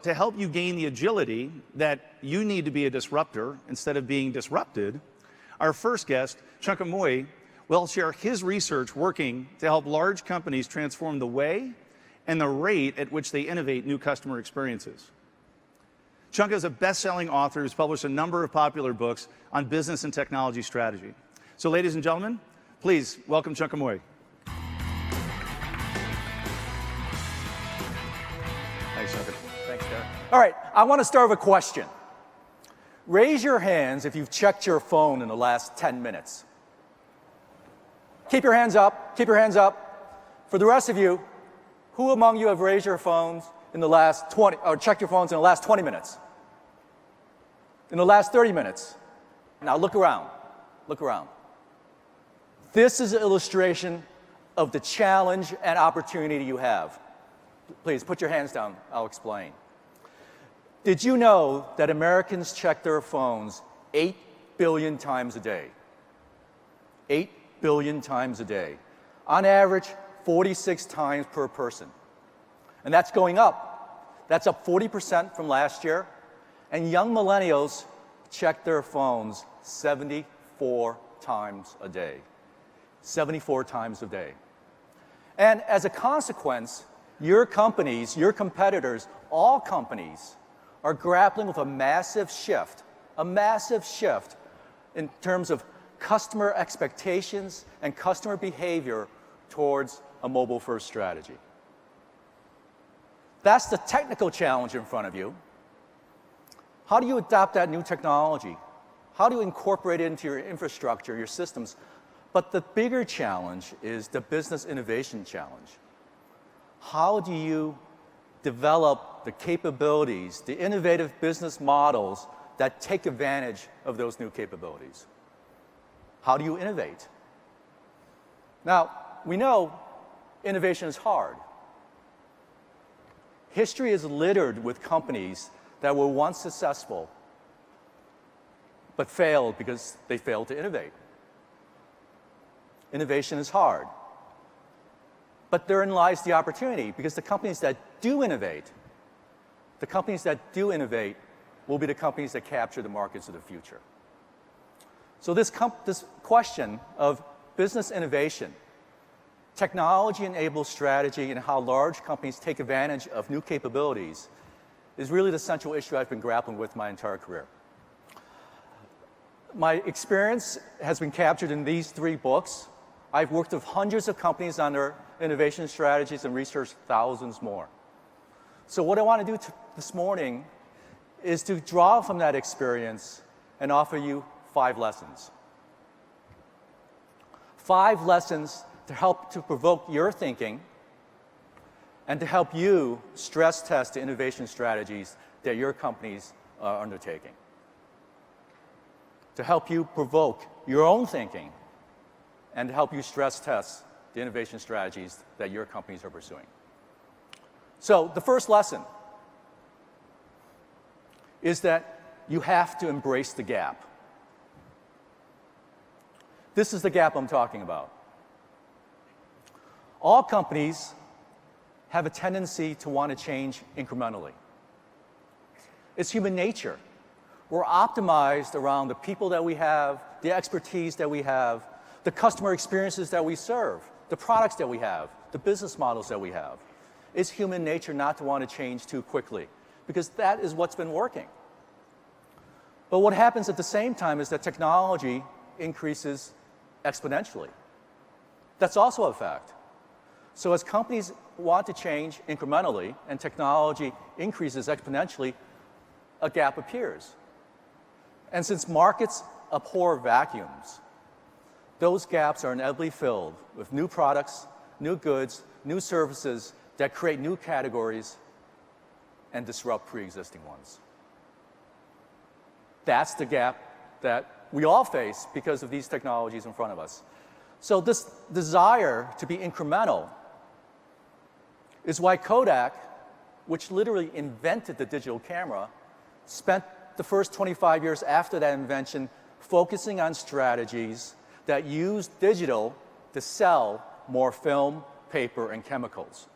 to help you gain the agility that you need to be a disruptor instead of being disrupted, our first guest, Chunka Moy, will share his research working to help large companies transform the way and the rate at which they innovate new customer experiences. Chunka is a best-selling author who's published a number of popular books on business and technology strategy. So ladies and gentlemen, please welcome Chunka Moy. Thanks, Chunka. Thanks, Derek. All right, I want to start with a question. Raise your hands if you've checked your phone in the last 10 minutes. Keep your hands up. Keep your hands up. For the rest of you, who among you have raised your phones in the last 20, or checked your phones in the last 20 minutes? In the last 30 minutes? Now look around. Look around. This is an illustration of the challenge and opportunity you have. Please put your hands down. I'll explain. Did you know that Americans check their phones 8 billion times a day? 8 billion times a day. On average, 46 times per person. And that's going up. That's up 40% from last year. And young millennials check their phones 74 times a day. 74 times a day. And as a consequence, your companies, your competitors, all companies are grappling with a massive shift in terms of customer expectations and customer behavior towards a mobile-first strategy. That's the technical challenge in front of you. How do you adopt that new technology? How do you incorporate it into your infrastructure, your systems? But the bigger challenge is the business innovation challenge. How do you develop the capabilities, the innovative business models that take advantage of those new capabilities? How do you innovate? Now, we know innovation is hard. History is littered with companies that were once successful but failed because they failed to innovate. Innovation is hard. But therein lies the opportunity, because the companies that do innovate will be the companies that capture the markets of the future. So this question of business innovation, technology-enabled strategy, and how large companies take advantage of new capabilities is really the central issue I've been grappling with my entire career. My experience has been captured in these 3 books. I've worked with hundreds of companies on their innovation strategies and researched thousands more. So what I want to do this morning is to draw from that experience and offer you 5 lessons. 5 lessons to help to provoke your thinking and to help you stress test the innovation strategies that your companies are undertaking. To help you provoke your own thinking and to help you stress test the innovation strategies that your companies are pursuing. So the first lesson is that you have to embrace the gap. This is the gap I'm talking about. All companies have a tendency to want to change incrementally. It's human nature. We're optimized around the people that we have, the expertise that we have, the customer experiences that we serve, the products that we have, the business models that we have. It's human nature not to want to change too quickly, because that is what's been working. But what happens at the same time is that technology increases exponentially. That's also a fact. So as companies want to change incrementally and technology increases exponentially, a gap appears. And since markets abhor vacuums, those gaps are inevitably filled with new products, new goods, new services that create new categories and disrupt pre-existing ones. That's the gap that we all face because of these technologies in front of us. So this desire to be incremental is why Kodak, which literally invented the digital camera, spent the first 25 years after that invention focusing on strategies that use digital to sell more film, paper, and chemicals,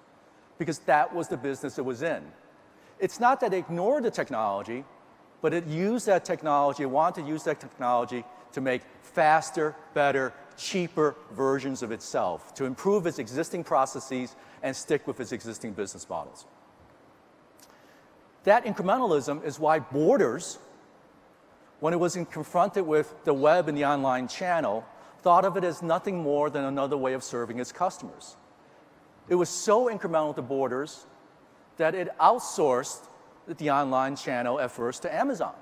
because that was the business it was in. It's not that it ignored the technology, but it used that technology, wanted to use that technology to make faster, better, cheaper versions of itself, to improve its existing processes and stick with its existing business models. That incrementalism is why Borders, when it was confronted with the web and the online channel, thought of it as nothing more than another way of serving its customers. It was so incremental to Borders that it outsourced the online channel at first to Amazon,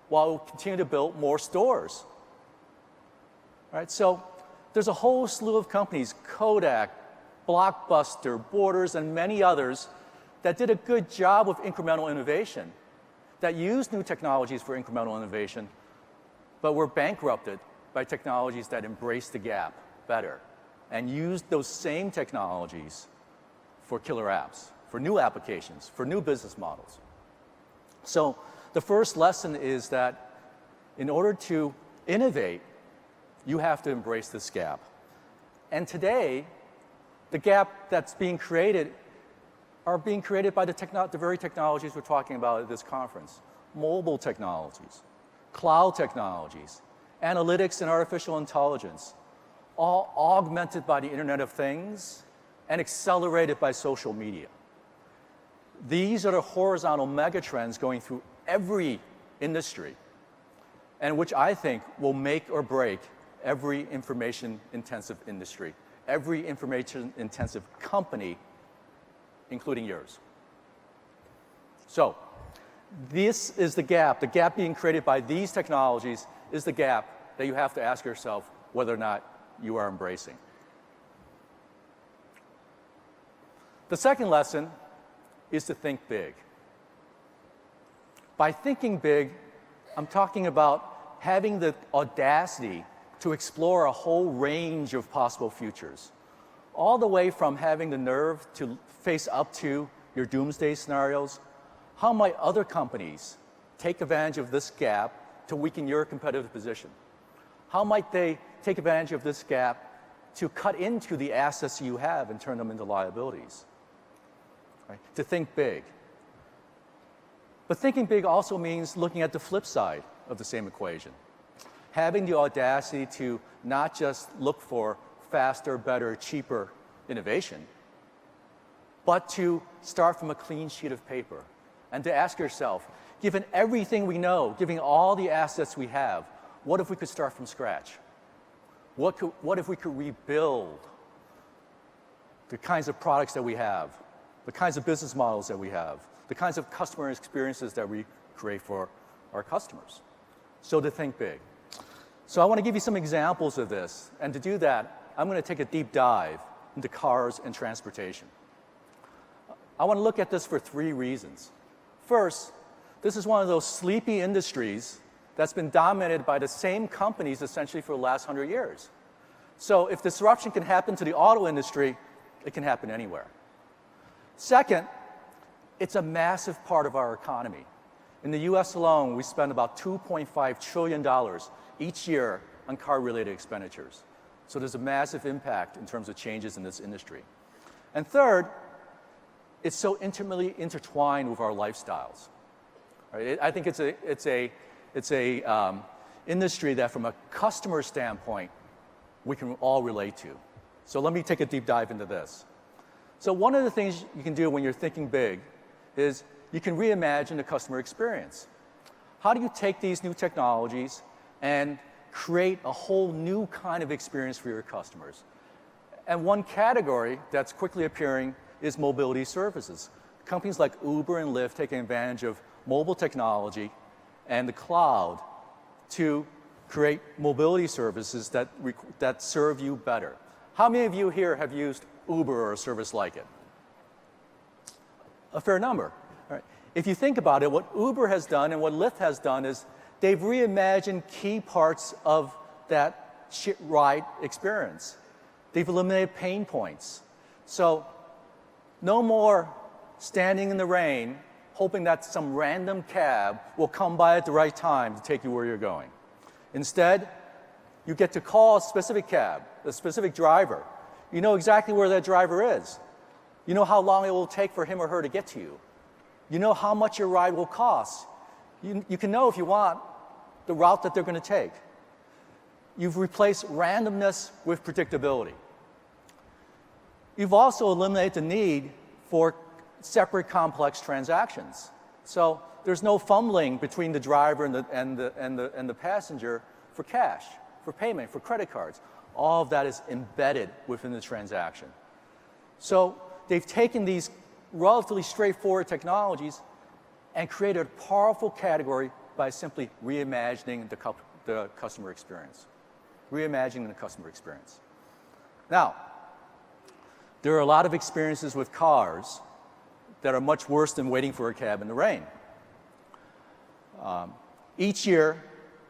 while it continued to build more stores. Right? So there's a whole slew of companies, Kodak, Blockbuster, Borders, and many others, that did a good job with incremental innovation, that used new technologies for incremental innovation, but were bankrupted by technologies that embraced the gap better and used those same technologies for killer apps, for new applications, for new business models. So the first lesson is that in order to innovate, you have to embrace this gap. And today, the gap that's being created are being created by the very technologies we're talking about at this conference. Mobile technologies, cloud technologies, analytics and artificial intelligence, all augmented by the Internet of Things and accelerated by social media. These are the horizontal megatrends going through every industry, and which I think will make or break every information-intensive industry, every information-intensive company, including yours. So this is the gap being created by these technologies is the gap that you have to ask yourself whether or not you are embracing. The second lesson is to think big. By thinking big, I'm talking about having the audacity to explore a whole range of possible futures, all the way from having the nerve to face up to your doomsday scenarios. How might other companies take advantage of this gap to weaken your competitive position? How might they take advantage of this gap to cut into the assets you have and turn them into liabilities? Right? To think big. But thinking big also means looking at the flip side of the same equation. Having the audacity to not just look for faster, better, cheaper innovation, but to start from a clean sheet of paper and to ask yourself, given everything we know, given all the assets we have, what if we could start from scratch? What if we could rebuild the kinds of products that we have, the kinds of business models that we have, the kinds of customer experiences that we create for our customers? So to think big. So I want to give you some examples of this, and to do that, I'm going to take a deep dive into cars and transportation. I want to look at this for three reasons. First, this is one of those sleepy industries that's been dominated by the same companies essentially for the last 100 years. So if disruption can happen to the auto industry, it can happen anywhere. Second, it's a massive part of our economy. In the US alone, we spend about $2.5 trillion each year on car-related expenditures. So there's a massive impact in terms of changes in this industry. And third, it's so intimately intertwined with our lifestyles. Right? I think it's a industry that from a customer standpoint, we can all relate to. So let me take a deep dive into this. So one of the things you can do when you're thinking big is you can reimagine the customer experience. How do you take these new technologies and create a whole new kind of experience for your customers? And one category that's quickly appearing is mobility services. Companies like Uber and Lyft taking advantage of mobile technology and the cloud to create mobility services that serve you better. How many of you here have used Uber or a service like it? A fair number. All right. If you think about it, what Uber has done and what Lyft has done is they've reimagined key parts of that ride experience. They've eliminated pain points. So no more standing in the rain hoping that some random cab will come by at the right time to take you where you're going. Instead, you get to call a specific cab, a specific driver. You know exactly where that driver is. You know how long it will take for him or her to get to you. You know how much your ride will cost. You can know, if you want, the route that they're going to take. You've replaced randomness with predictability. You've also eliminated the need for separate complex transactions. So there's no fumbling between the driver and the passenger for cash, for payment, for credit cards. All of that is embedded within the transaction. So they've taken these relatively straightforward technologies and created a powerful category by simply reimagining the customer experience. Reimagining the customer experience. Now, there are a lot of experiences with cars that are much worse than waiting for a cab in the rain. Each year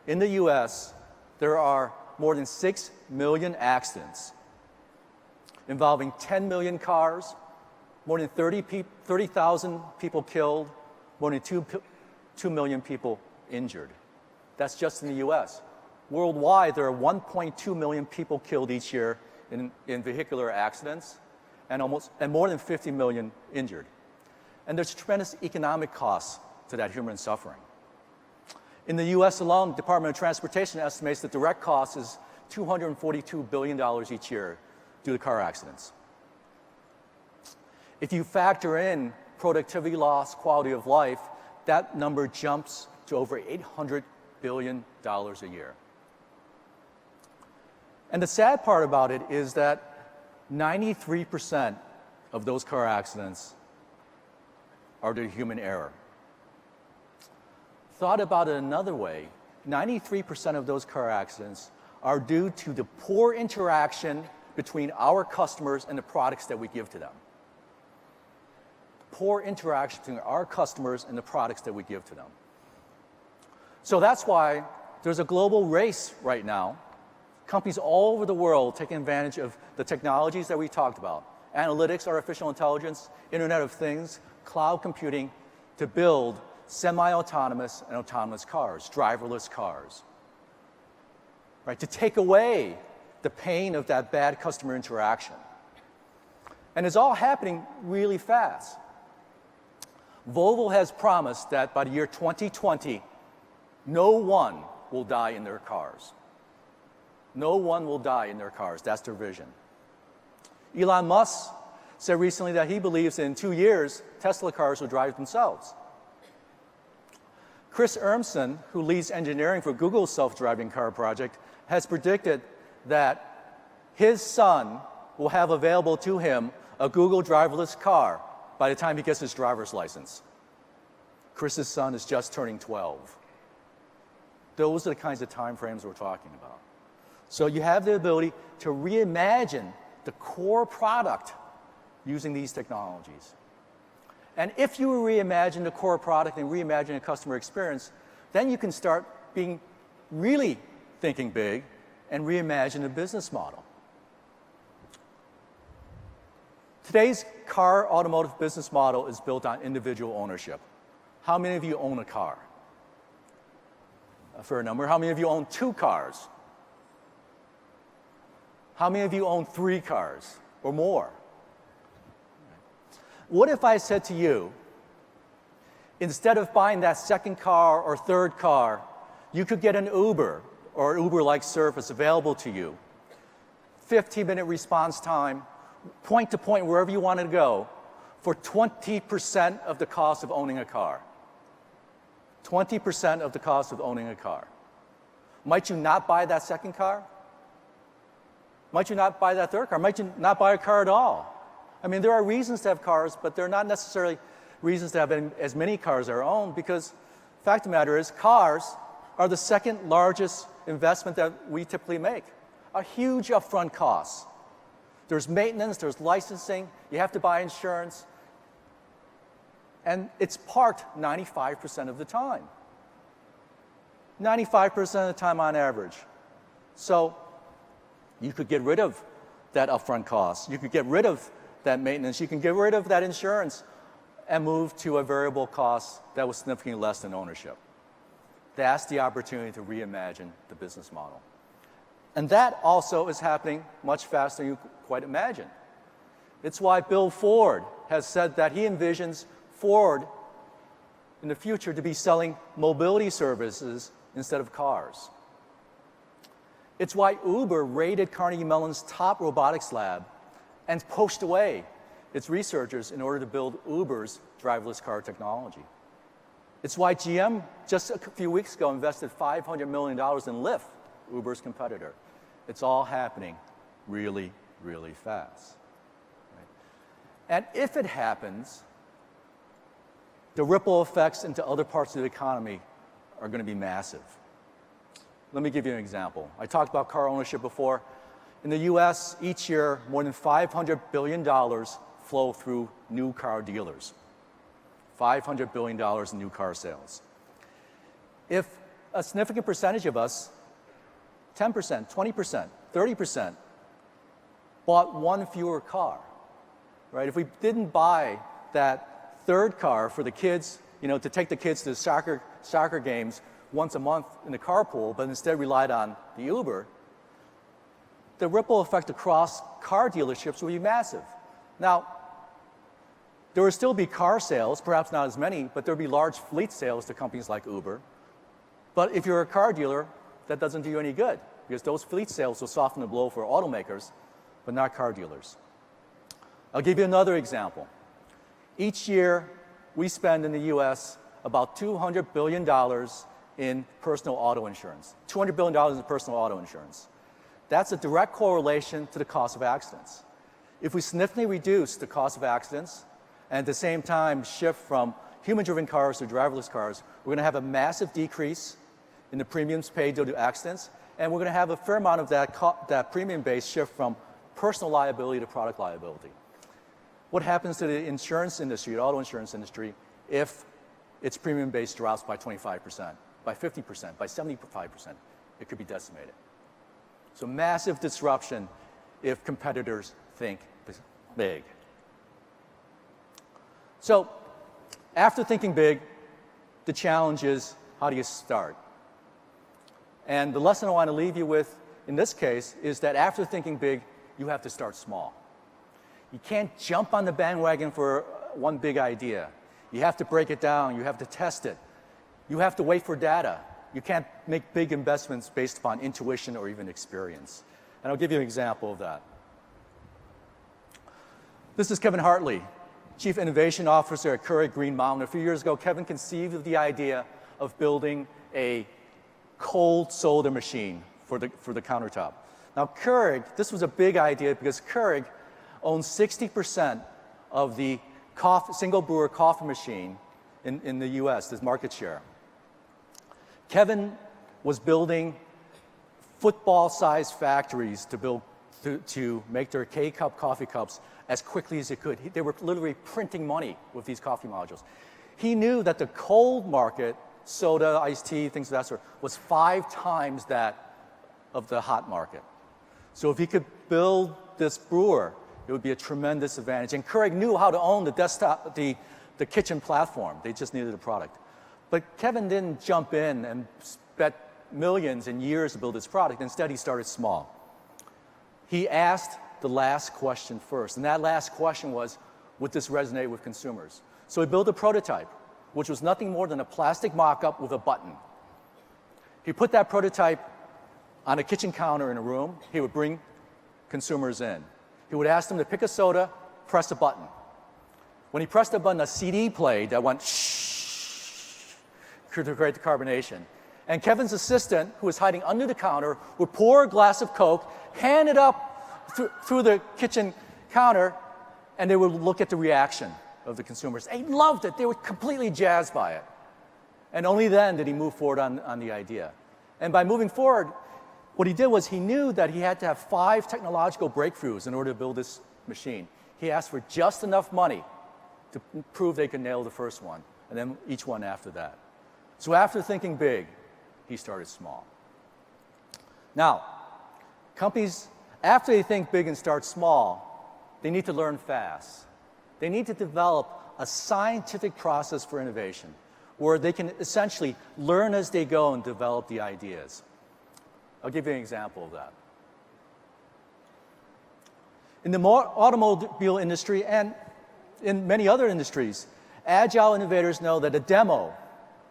in the US, there are more than 6 million accidents involving 10 million cars, more than 30,000 people killed, more than 2 million people injured. That's just in the US. Worldwide, there are 1.2 million people killed each year in vehicular accidents and more than 50 million injured. And there's tremendous economic costs to that human suffering. In the US alone, the Department of Transportation estimates the direct cost is $242 billion each year due to car accidents. If you factor in productivity loss, quality of life, that number jumps to over $800 billion a year. And the sad part about it is that 93% of those car accidents are due to human error. Thought about it another way, 93% of those car accidents are due to the poor interaction between our customers and the products that we give to them. Poor interaction between our customers and the products that we give to them. So that's why there's a global race right now. Companies all over the world taking advantage of the technologies that we talked about. Analytics, artificial intelligence, Internet of Things, cloud computing, to build semi-autonomous and autonomous cars, driverless cars. Right? To take away the pain of that bad customer interaction. And it's all happening really fast. Volvo has promised that by the year 2020, no one will die in their cars. No one will die in their cars. That's their vision. Elon Musk said recently that he believes in 2 years, Tesla cars will drive themselves. Chris Urmson, who leads engineering for Google's self-driving car project, has predicted that his son will have available to him a Google driverless car by the time he gets his driver's license. Chris's son is just turning 12. Those are the kinds of time frames we're talking about. So you have the ability to reimagine the core product using these technologies. And if you reimagine the core product and reimagine the customer experience, then you can start being really thinking big and reimagine the business model. Today's car automotive business model is built on individual ownership. How many of you own a car? A fair number. How many of you own 2 cars? How many of you own 3 cars or more? What if I said to you, instead of buying that second car or third car, you could get an Uber or Uber-like service available to you, 15-minute response time, point to point wherever you wanted to go, for 20% of the cost of owning a car. 20% of the cost of owning a car. Might you not buy that second car? Might you not buy that third car? Might you not buy a car at all? I mean, there are reasons to have cars, but they're not necessarily reasons to have as many cars as our own, because the fact of the matter is cars are the second largest investment that we typically make. A huge upfront cost. There's maintenance, there's licensing, you have to buy insurance, and it's parked 95% of the time. 95% of the time on average. So you could get rid of that upfront cost. You could get rid of that maintenance. You can get rid of that insurance and move to a variable cost that was significantly less than ownership. That's the opportunity to reimagine the business model. And that also is happening much faster than you quite imagine. It's why Bill Ford has said that he envisions Ford in the future to be selling mobility services instead of cars. It's why Uber raided Carnegie Mellon's top robotics lab and poached away its researchers in order to build Uber's driverless car technology. It's why GM just a few weeks ago invested $500 million in Lyft, Uber's competitor. It's all happening really, really fast. Right? And if it happens, the ripple effects into other parts of the economy are going to be massive. Let me give you an example. I talked about car ownership before. In the US, each year, more than $500 billion flow through new car dealers. $500 billion in new car sales. If a significant percentage of us, 10%, 20%, 30%, bought one fewer car, right? If we didn't buy that third car for the kids, to take the kids to soccer games once a month in the carpool, but instead relied on the Uber, the ripple effect across car dealerships would be massive. Now, there would still be car sales, perhaps not as many, but there would be large fleet sales to companies like Uber. But if you're a car dealer, that doesn't do you any good, because those fleet sales will soften the blow for automakers, but not car dealers. I'll give you another example. Each year, we spend in the US about $200 billion in personal auto insurance. $200 billion in personal auto insurance. That's a direct correlation to the cost of accidents. If we significantly reduce the cost of accidents, and at the same time shift from human-driven cars to driverless cars, we're going to have a massive decrease in the premiums paid due to accidents, and we're going to have a fair amount of that premium base shift from personal liability to product liability. What happens to the insurance industry, the auto insurance industry, if its premium base drops by 25%, by 50%, by 75%? It could be decimated. So massive disruption if competitors think big. So after thinking big, the challenge is, how do you start? And the lesson I want to leave you with in this case is that after thinking big, you have to start small. You can't jump on the bandwagon for one big idea. You have to break it down. You have to test it. You have to wait for data. You can't make big investments based upon intuition or even experience. And I'll give you an example of that. This is Kevin Hartley, Chief Innovation Officer at Keurig Green Mountain. A few years ago, Kevin conceived of the idea of building a cold soda machine for the countertop. Now, Keurig, this was a big idea because Keurig owns 60% of the single brewer coffee machine in the US, this market share. Kevin was building football-sized factories to make their K-cup coffee cups as quickly as it could. They were literally printing money with these coffee modules. He knew that the cold market, soda, iced tea, things of that sort, was 5 times that of the hot market. So if he could build this brewer, it would be a tremendous advantage. And Keurig knew how to own the desktop, the kitchen platform. They just needed a product. But Kevin didn't jump in and bet millions and years to build this product. Instead, he started small. He asked the last question first, and that last question was, would this resonate with consumers? So he built a prototype, which was nothing more than a plastic mock-up with a button. He put that prototype on a kitchen counter in a room. He would bring consumers in. He would ask them to pick a soda, press a button. When he pressed the button, a CD played that went shh to create the carbonation. And Kevin's assistant, who was hiding under the counter, would pour a glass of Coke, hand it up through the kitchen counter, and they would look at the reaction of the consumers. They loved it. They were completely jazzed by it. And only then did he move forward on the idea. And by moving forward, what he did was he knew that he had to have 5 technological breakthroughs in order to build this machine. He asked for just enough money to prove they could nail the first one, and then each one after that. So after thinking big, he started small. Now, companies, after they think big and start small, they need to learn fast. They need to develop a scientific process for innovation where they can essentially learn as they go and develop the ideas. I'll give you an example of that. In the automobile industry and in many other industries, Agile innovators know that a demo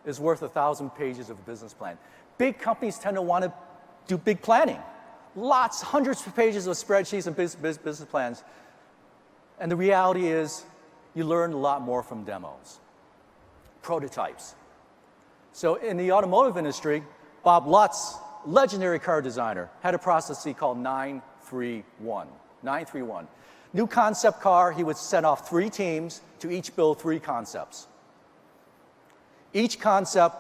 is worth 1,000 pages of a business plan. Big companies tend to want to do big planning. Lots, hundreds of pages of spreadsheets and business plans. And the reality is, you learn a lot more from demos. Prototypes. So in the automotive industry, Bob Lutz, legendary car designer, had a process he called 9-3-1. 9-3-1. New concept car, he would send off 3 teams to each build 3 concepts. Each concept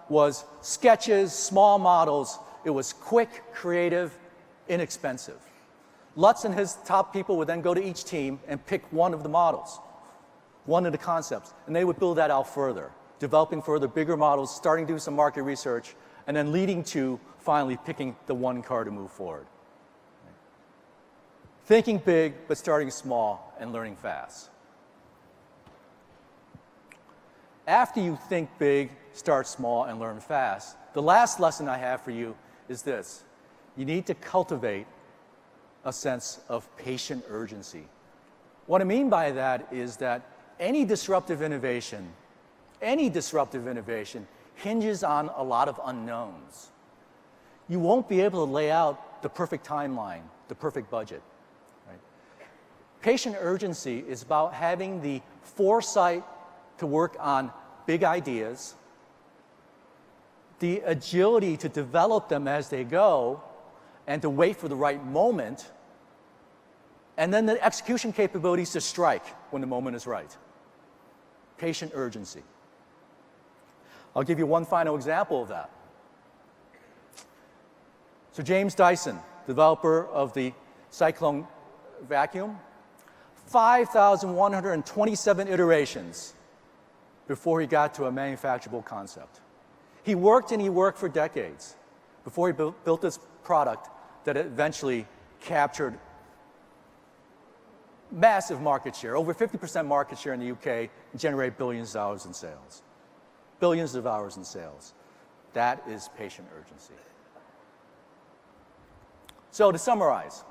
was sketches, small models. It was quick, creative, inexpensive. Lutz and his top people would then go to each team and pick one of the models, one of the concepts, and they would build that out further, developing further bigger models, starting to do some market research, and then leading to finally picking the one car to move forward. Thinking big, but starting small and learning fast. After you think big, start small, and learn fast, the last lesson I have for you is this. You need to cultivate a sense of patient urgency. What I mean by that is that any disruptive innovation hinges on a lot of unknowns. You won't be able to lay out the perfect timeline, the perfect budget. Right? Patient urgency is about having the foresight to work on big ideas, the agility to develop them as they go, and to wait for the right moment, and then the execution capabilities to strike when the moment is right. Patient urgency. I'll give you one final example of that. So James Dyson, developer of the Cyclone vacuum, 5,127 iterations before he got to a manufacturable concept. He worked for decades before he built this product that eventually captured massive market share, over 50% market share in the UK, and generated billions of dollars in sales. Billions of hours in sales. That is patient urgency. So to summarize,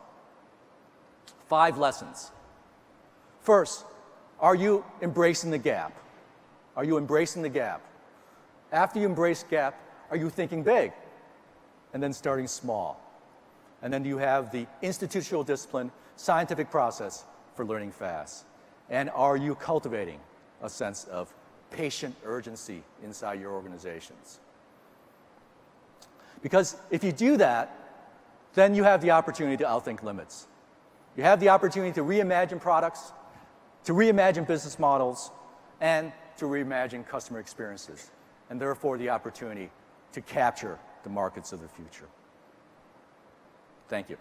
5 lessons. First, are you embracing the gap? Are you embracing the gap? After you embrace gap, are you thinking big? And then starting small. And then do you have the institutional discipline, scientific process for learning fast? And are you cultivating a sense of patient urgency inside your organizations? Because if you do that, then you have the opportunity to outthink limits. You have the opportunity to reimagine products, to reimagine business models, and to reimagine customer experiences, and therefore the opportunity to capture the markets of the future. Thank you.